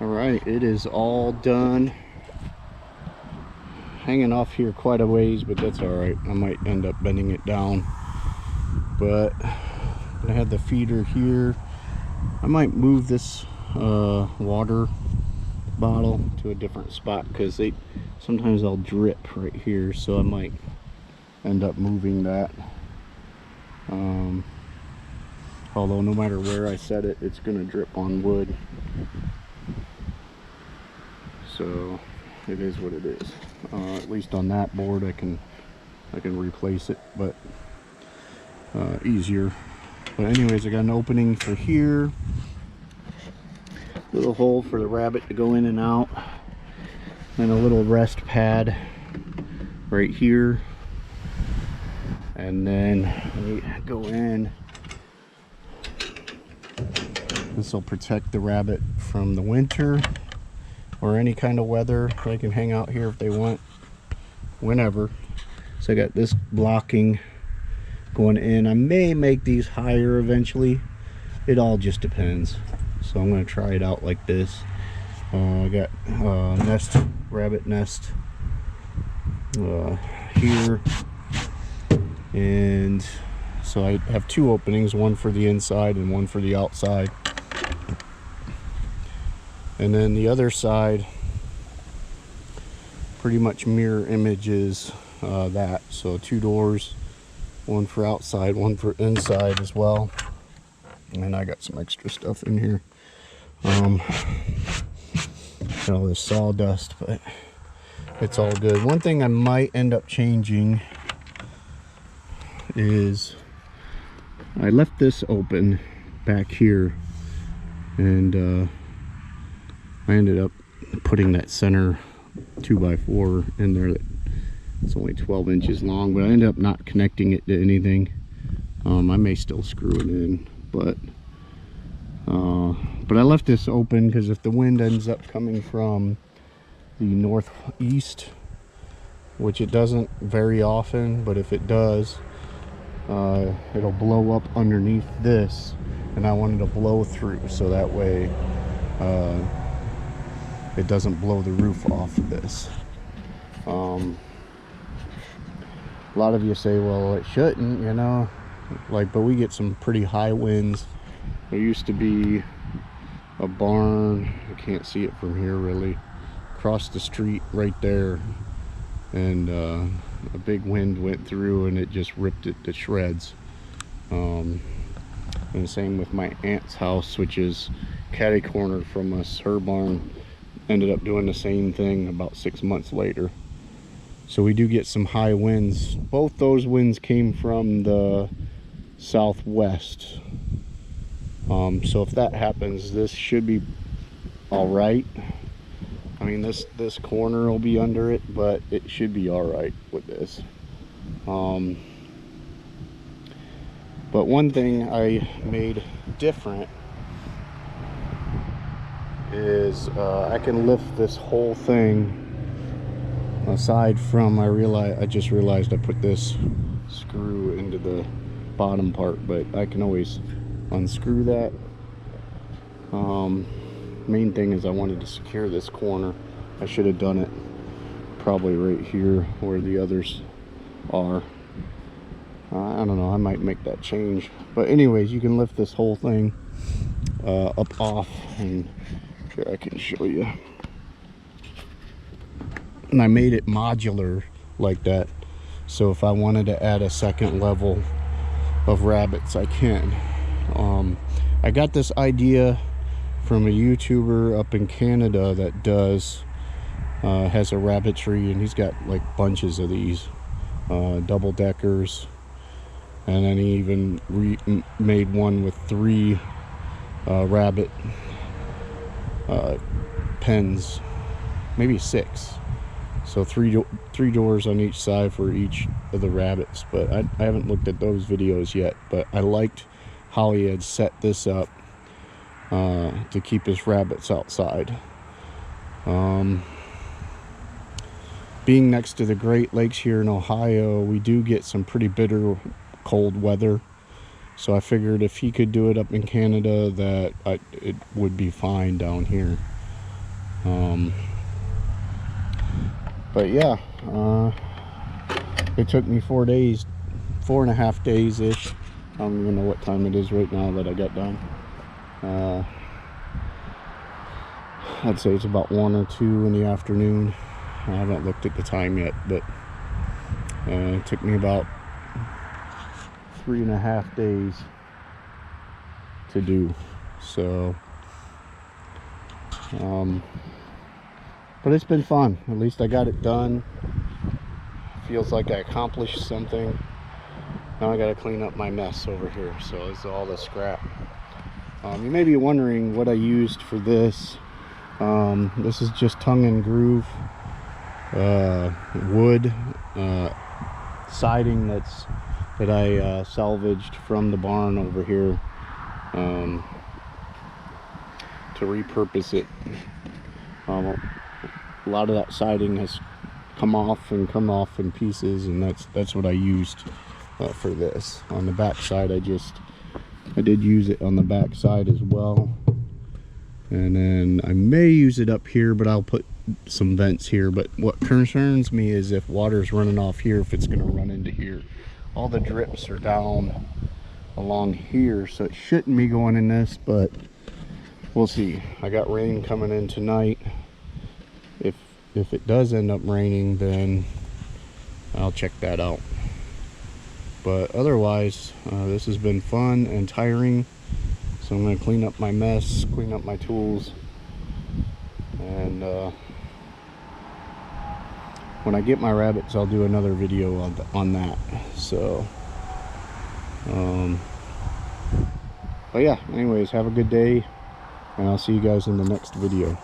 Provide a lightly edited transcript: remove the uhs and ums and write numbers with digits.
All right, it is all done. Hanging off here quite a ways, but that's all right. I might end up bending it down. But I had the feeder here. I might move this water bottle to a different spot because sometimes they'll drip right here, so I might end up moving that. Although no matter where I set it, it's gonna drip on wood, so it is what it is. At least on that board I can replace it, but easier. But anyways, I got an opening for here, little hole for the rabbit to go in and out, and a little rest pad right here. And then we go in. This will protect the rabbit from the winter or any kind of weather. They can hang out here if they want, whenever. So I got this blocking going in. I may make these higher eventually. It all just depends. So I'm going to try it out like this. I got rabbit nest here. And so I have two openings, one for the inside and one for the outside. And then the other side pretty much mirror images that. So two doors, one for outside, one for inside as well. And I got some extra stuff in here. Got all this sawdust, but it's all good. One thing I might end up changing is I left this open back here, and I ended up putting that center 2x4 in there. It's only 12 inches long, but I ended up not connecting it to anything. I may still screw it in, but I left this open because if the wind ends up coming from the northeast, which it doesn't very often, but if it does, it'll blow up underneath this, and I wanted to blow through so that way it doesn't blow the roof off of this. A lot of you say, well, it shouldn't, you know, like, but we get some pretty high winds. There used to be a barn, I can't see it from here really, across the street right there, and a big wind went through and it just ripped it to shreds. And same with my aunt's house, which is catty corner from us. Her barn ended up doing the same thing about 6 months later. So we do get some high winds. Both those winds came from the southwest. So if that happens, this should be all right. I mean, this corner will be under it, but it should be all right with this. But one thing I made different is I can lift this whole thing. Aside from, I just realized I put this screw into the bottom part, but I can always unscrew that. Main thing is I wanted to secure this corner. I should have done it probably right here where the others are. I don't know, I might make that change. But anyways, you can lift this whole thing up off, and here I can show you. And I made it modular like that, so if I wanted to add a second level of rabbits, I can. I got this idea from a YouTuber up in Canada that has a rabbitry, and he's got like bunches of these double deckers, and then he even made one with 3 rabbit pens, maybe 6. So three doors on each side for each of the rabbits. But I haven't looked at those videos yet, but I liked how he had set this up to keep his rabbits outside. Being next to the Great Lakes here in Ohio, we do get some pretty bitter cold weather. So I figured if he could do it up in Canada, that it would be fine down here. But yeah, it took me 4 days, 4.5 days ish. I don't even know what time it is right now that I got done. I'd say it's about 1 or 2 in the afternoon. I haven't looked at the time yet, but it took me about 3.5 days to do. So but it's been fun. At least I got it done. Feels like I accomplished something. Now I got to clean up my mess over here. So it's all the scrap. You may be wondering what I used for this. This is just tongue and groove wood siding that I salvaged from the barn over here to repurpose it. A lot of that siding has come off in pieces, and that's what I used for this. On the back side, I did use it on the back side as well, and then I may use it up here, but I'll put some vents here. But what concerns me is if water's running off here, if it's going to run into here. All the drips are down along here, so it shouldn't be going in this, but we'll see. I got rain coming in tonight. If it does end up raining, then I'll check that out. But otherwise, this has been fun and tiring. So I'm going to clean up my mess, clean up my tools, and when I get my rabbits, I'll do another video on that. So but yeah, anyways, have a good day, and I'll see you guys in the next video.